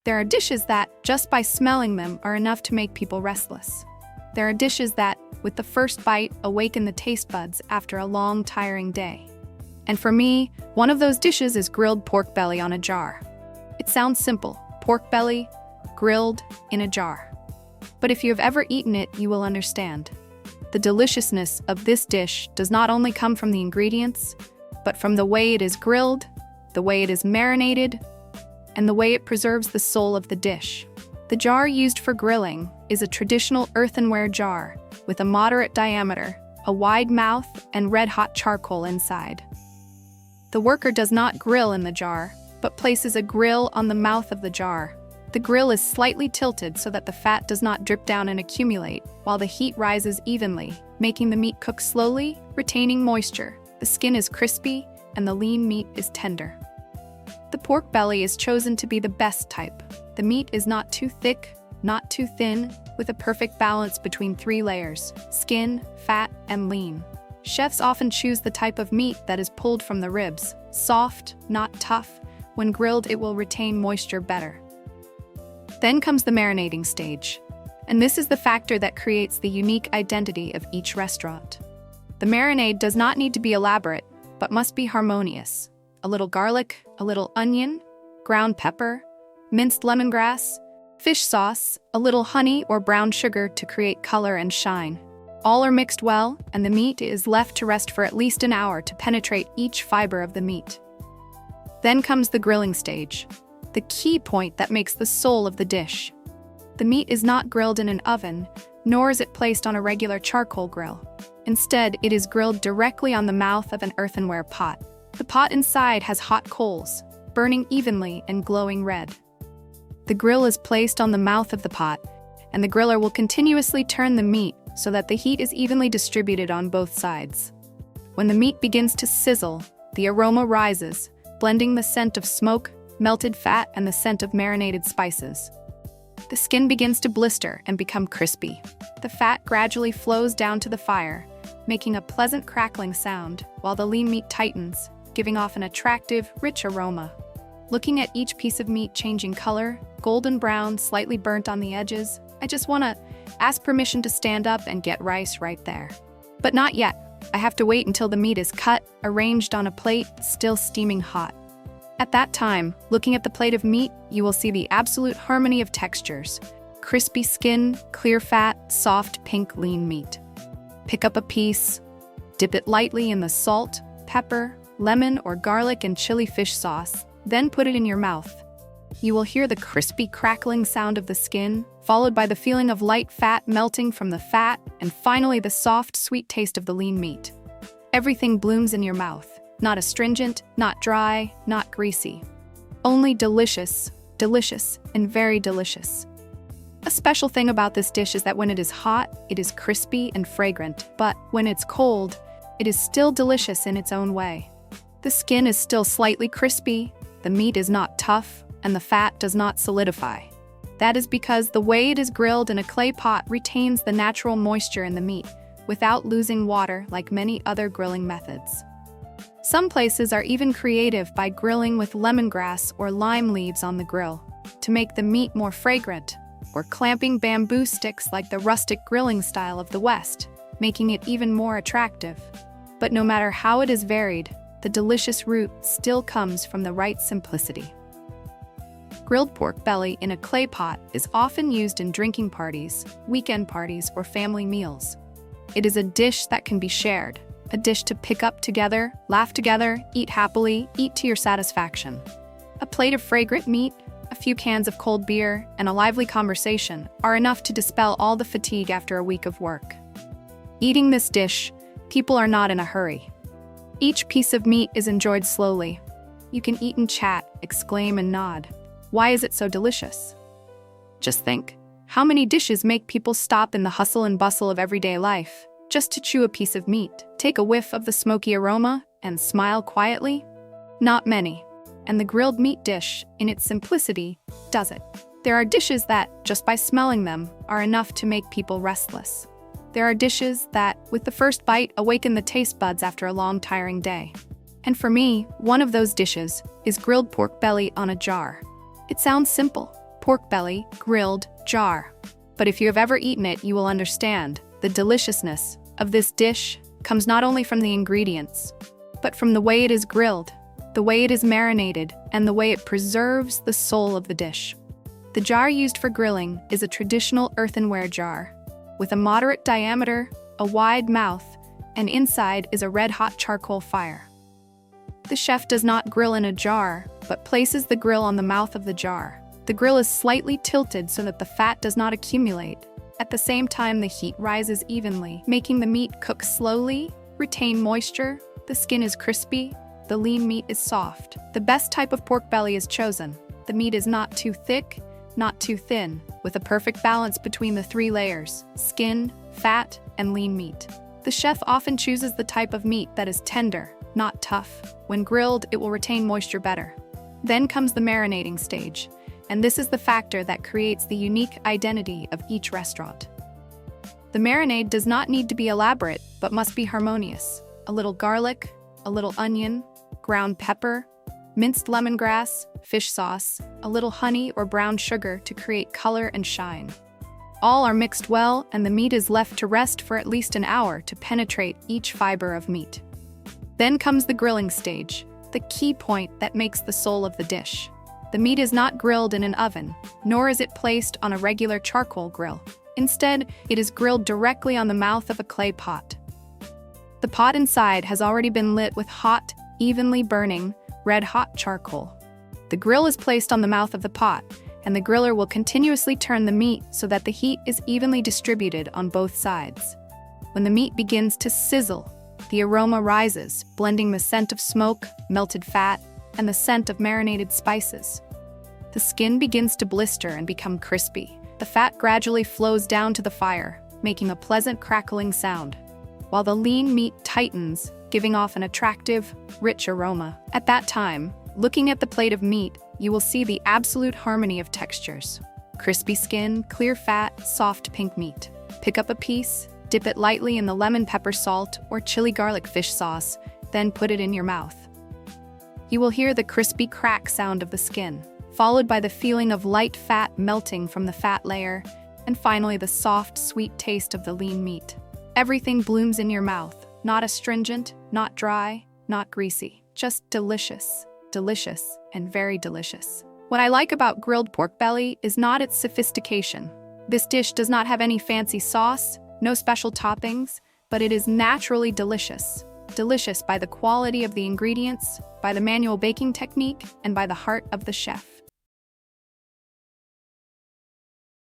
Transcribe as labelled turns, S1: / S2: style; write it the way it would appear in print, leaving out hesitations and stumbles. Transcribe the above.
S1: There are dishes that, just by smelling them, are enough to make people restless. There are dishes that, with the first bite, awaken the taste buds after a long, tiring day. And for me, one of those dishes is grilled pork belly on a jar. It sounds simple, pork belly, grilled, in a jar. But if you have ever eaten it, you will understand. The deliciousness of this dish does not only come from the ingredients, but from the way it is grilled, the way it is marinated, and the way it preserves the soul of the dish. The jar used for grilling is a traditional earthenware jar with a moderate diameter, a wide mouth, and red-hot charcoal inside. The worker does not grill in the jar, but places a grill on the mouth of the jar. The grill is slightly tilted so that the fat does not drip down and accumulate, while the heat rises evenly, making the meat cook slowly, retaining moisture. The skin is crispy, and the lean meat is tender. The pork belly is chosen to be the best type. The meat is not too thick, not too thin, with a perfect balance between 3 layers: skin, fat, and lean. Chefs often choose the type of meat that is pulled from the ribs, soft, not tough. When grilled, it will retain moisture better. Then comes the marinating stage, and this is the factor that creates the unique identity of each restaurant. The marinade does not need to be elaborate, but must be harmonious. A little garlic, a little onion, ground pepper, minced lemongrass, fish sauce, a little honey or brown sugar to create color and shine. All are mixed well, and the meat is left to rest for at least an hour to penetrate each fiber of the meat. Then comes the grilling stage, the key point that makes the soul of the dish. The meat is not grilled in an oven, nor is it placed on a regular charcoal grill. Instead, it is grilled directly on the mouth of an earthenware pot. The pot inside has hot coals, burning evenly and glowing red. The grill is placed on the mouth of the pot, and the griller will continuously turn the meat so that the heat is evenly distributed on both sides. When the meat begins to sizzle, the aroma rises, blending the scent of smoke, melted fat, and the scent of marinated spices. The skin begins to blister and become crispy. The fat gradually flows down to the fire, making a pleasant crackling sound, while the lean meat tightens, giving off an attractive, rich aroma. Looking at each piece of meat changing color, golden brown, slightly burnt on the edges, I just want to ask permission to stand up and get rice right there. But not yet. I have to wait until the meat is cut, arranged on a plate, still steaming hot. At that time, looking at the plate of meat, you will see the absolute harmony of textures: crispy skin, clear fat, soft, pink, lean meat. Pick up a piece, dip it lightly in the salt, pepper, lemon or garlic and chili fish sauce, then put it in your mouth. You will hear the crispy crackling sound of the skin, followed by the feeling of light fat melting from the fat, and finally the soft, sweet taste of the lean meat. Everything blooms in your mouth, not astringent, not dry, not greasy. Only delicious, delicious, and very delicious. A special thing about this dish is that when it is hot, it is crispy and fragrant, but when it's cold, it is still delicious in its own way. The skin is still slightly crispy, the meat is not tough, and the fat does not solidify. That is because the way it is grilled in a clay pot retains the natural moisture in the meat, without losing water like many other grilling methods. Some places are even creative by grilling with lemongrass or lime leaves on the grill to make the meat more fragrant, or clamping bamboo sticks like the rustic grilling style of the West, making it even more attractive. But no matter how it is varied, the delicious root still comes from the right simplicity. Grilled pork belly in a clay pot is often used in drinking parties, weekend parties, or family meals. It is a dish that can be shared, a dish to pick up together, laugh together, eat happily, eat to your satisfaction. A plate of fragrant meat, a few cans of cold beer, and a lively conversation are enough to dispel all the fatigue after a week of work. Eating this dish, people are not in a hurry. Each piece of meat is enjoyed slowly. You can eat and chat, exclaim and nod. Why is it so delicious? Just think, how many dishes make people stop in the hustle and bustle of everyday life just to chew a piece of meat, take a whiff of the smoky aroma, and smile quietly? Not many. And the grilled meat dish, in its simplicity, does it. There are dishes that, just by smelling them, are enough to make people restless. There are dishes that, with the first bite, awaken the taste buds after a long, tiring day. And for me, one of those dishes is grilled pork belly on a jar. It sounds simple, pork belly, grilled, jar. But if you have ever eaten it, you will understand the deliciousness of this dish comes not only from the ingredients, but from the way it is grilled, the way it is marinated, and the way it preserves the soul of the dish. The jar used for grilling is a traditional earthenware jar, with a moderate diameter, a wide mouth, and inside is a red-hot charcoal fire. The chef does not grill in a jar, but places the grill on the mouth of the jar. The grill is slightly tilted so that the fat does not accumulate. At the same time, the heat rises evenly, making the meat cook slowly, retain moisture, the skin is crispy, the lean meat is soft. The best type of pork belly is chosen. The meat is not too thick, not too thin, with a perfect balance between the three layers: skin, fat, and lean meat. The chef often chooses the type of meat that is tender, not tough. When grilled, it will retain moisture better. Then comes the marinating stage, and this is the factor that creates the unique identity of each restaurant. The marinade does not need to be elaborate, but must be harmonious. A little garlic, a little onion, ground pepper, minced lemongrass, fish sauce, a little honey or brown sugar to create color and shine. All are mixed well, and the meat is left to rest for at least an hour to penetrate each fiber of meat. Then comes the grilling stage, the key point that makes the soul of the dish. The meat is not grilled in an oven, nor is it placed on a regular charcoal grill. Instead, it is grilled directly on the mouth of a clay pot. The pot inside has already been lit with hot, evenly burning, red-hot charcoal. The grill is placed on the mouth of the pot, and the griller will continuously turn the meat so that the heat is evenly distributed on both sides. When the meat begins to sizzle, the aroma rises, blending the scent of smoke, melted fat, and the scent of marinated spices. The skin begins to blister and become crispy. The fat gradually flows down to the fire, making a pleasant crackling sound, while the lean meat tightens, giving off an attractive, rich aroma. At that time, looking at the plate of meat, you will see the absolute harmony of textures. Crispy skin, clear fat, soft pink meat. Pick up a piece, dip it lightly in the lemon pepper salt or chili garlic fish sauce, then put it in your mouth. You will hear the crispy crack sound of the skin, followed by the feeling of light fat melting from the fat layer, and finally the soft, sweet taste of the lean meat. Everything blooms in your mouth, not astringent, not dry, not greasy, just delicious, delicious, and very delicious. What I like about grilled pork belly is not its sophistication. This dish does not have any fancy sauce, no special toppings, but it is naturally delicious. Delicious by the quality of the ingredients, by the manual baking technique, and by the heart of the chef.